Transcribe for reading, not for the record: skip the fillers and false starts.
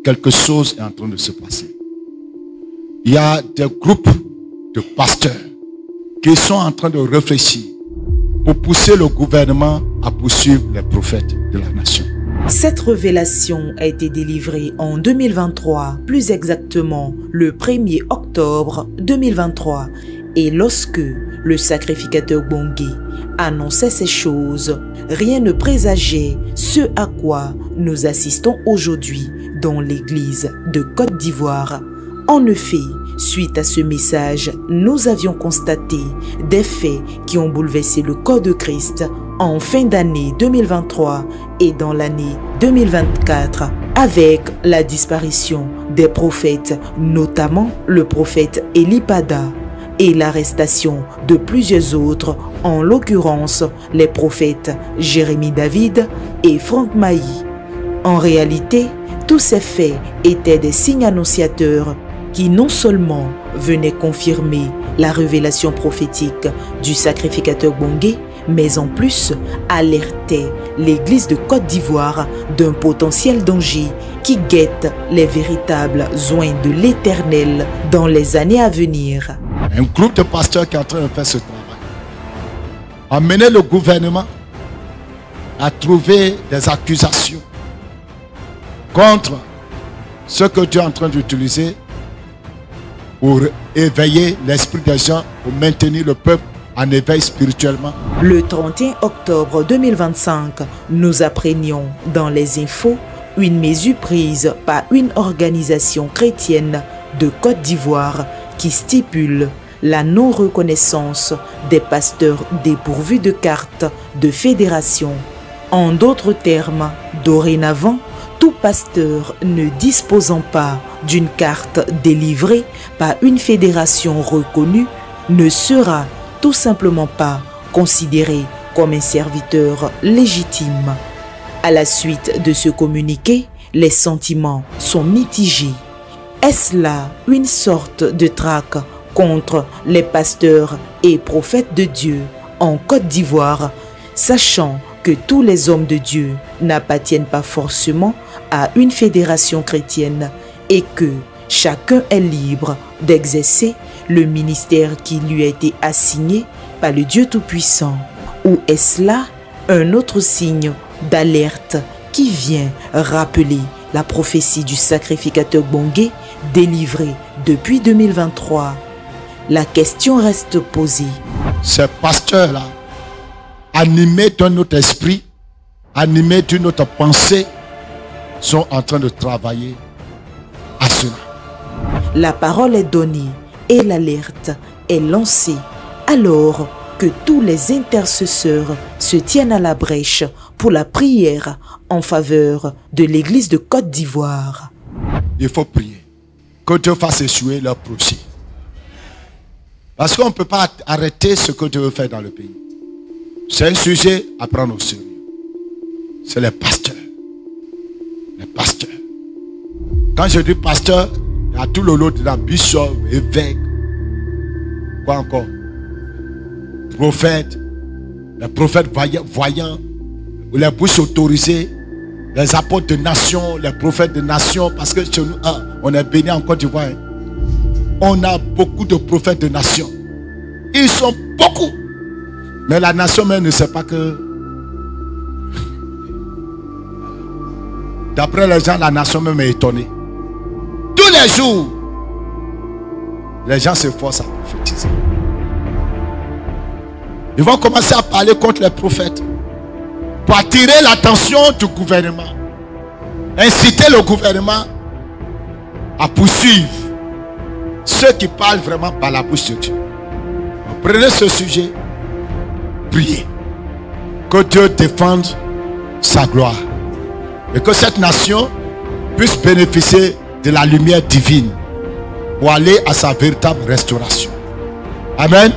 quelque chose est en train de se passer. Il y a des groupes de pasteurs qui sont en train de réfléchir pour pousser le gouvernement à poursuivre les prophètes de la nation. Cette révélation a été délivrée en 2023, plus exactement le 1er octobre 2023. Et lorsque le sacrificateur Gbongué annonçait ces choses, rien ne présageait ce à quoi nous assistons aujourd'hui dans l'église de Côte d'Ivoire. En effet, suite à ce message, nous avions constaté des faits qui ont bouleversé le corps de Christ en fin d'année 2023 et dans l'année 2024 avec la disparition des prophètes, notamment le prophète Elipada, et l'arrestation de plusieurs autres, en l'occurrence les prophètes Jérémie David et Franck Mahi. En réalité, tous ces faits étaient des signes annonciateurs qui non seulement venaient confirmer la révélation prophétique du sacrificateur Gbongué, mais en plus alertaient l'église de Côte d'Ivoire d'un potentiel danger qui guette les véritables oins de l'Éternel dans les années à venir. Un groupe de pasteurs qui est en train de faire ce travail a mené le gouvernement à trouver des accusations contre ce que Dieu est en train d'utiliser pour éveiller l'esprit des gens, pour maintenir le peuple en éveil spirituellement. Le 31 octobre 2025, nous apprenions dans les infos une mesure prise par une organisation chrétienne de Côte d'Ivoire qui stipule la non-reconnaissance des pasteurs dépourvus de carte de fédération. En d'autres termes, dorénavant, tout pasteur ne disposant pas d'une carte délivrée par une fédération reconnue ne sera tout simplement pas considéré comme un serviteur légitime. À la suite de ce communiqué, les sentiments sont mitigés. Est-ce là une sorte de traque contre les pasteurs et prophètes de Dieu en Côte d'Ivoire, sachant que tous les hommes de Dieu n'appartiennent pas forcément à une fédération chrétienne et que chacun est libre d'exercer le ministère qui lui a été assigné par le Dieu Tout-Puissant? Ou est-ce là un autre signe d'alerte qui vient rappeler la prophétie du sacrificateur Gbongué délivrée depuis 2023? La question reste posée. Ces pasteurs-là, animés d'un autre esprit, animés d'une autre pensée, sont en train de travailler à cela. La parole est donnée et l'alerte est lancée alors que tous les intercesseurs se tiennent à la brèche pour la prière en faveur de l'église de Côte d'Ivoire. Il faut prier que Dieu fasse échouer leur projet. Parce qu'on ne peut pas arrêter ce que Dieu veut faire dans le pays. C'est un sujet à prendre au sérieux. C'est les pasteurs. Les pasteurs. Quand je dis pasteur, il y a tout le lot de la bishop, évêque, quoi encore? Prophètes, les prophètes voyants, les bouches autorisées, les apôtres de nations, les prophètes de nations, parce que chez nous, on est béni en Côte d'Ivoire. On a beaucoup de prophètes de nations. Ils sont beaucoup. Mais la nation même ne sait pas que... D'après les gens, la nation même est étonnée. Tous les jours, les gens se forcent à prophétiser. Ils vont commencer à parler contre les prophètes pour attirer l'attention du gouvernement. Inciter le gouvernement à poursuivre ceux qui parlent vraiment par la bouche de Dieu. Prenez ce sujet, priez. Que Dieu défende sa gloire. Et que cette nation puisse bénéficier de la lumière divine pour aller à sa véritable restauration. Amen.